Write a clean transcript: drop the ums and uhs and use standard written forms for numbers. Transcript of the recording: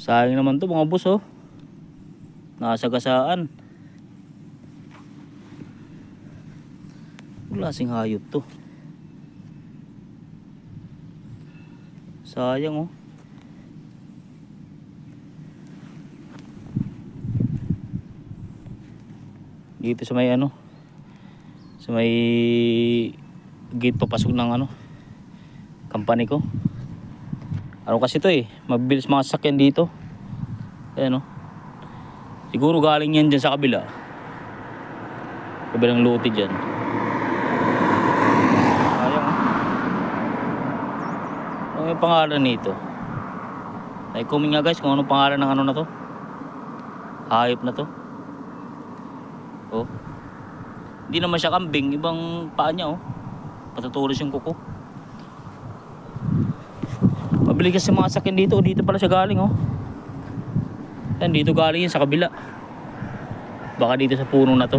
Sayang naman to mga boss, oh. Nasagasaan. Klaseng hayop to. Sayang, oh. Dito sa may ano, sa may gate papasok ng ano, company ko. Ano kasi to eh, mabibilis mga sasakyan dito. Ayan, oh. Siguro galing yan dyan sa kabila. Kabilang lote dyan. Sayang, oh. Ano yung pangalan nito? Ay, comment nga guys kung anong pangalan ng ano na to. Hayop na to. Oh. Hindi naman siya kambing, ibang paa niya, oh. Patutulis yung kuko. Mabilis kasi mga sakin dito, dito pala siya galing, oh. Yan, dito galing yan sa kabila. Baka dito sa puno na to.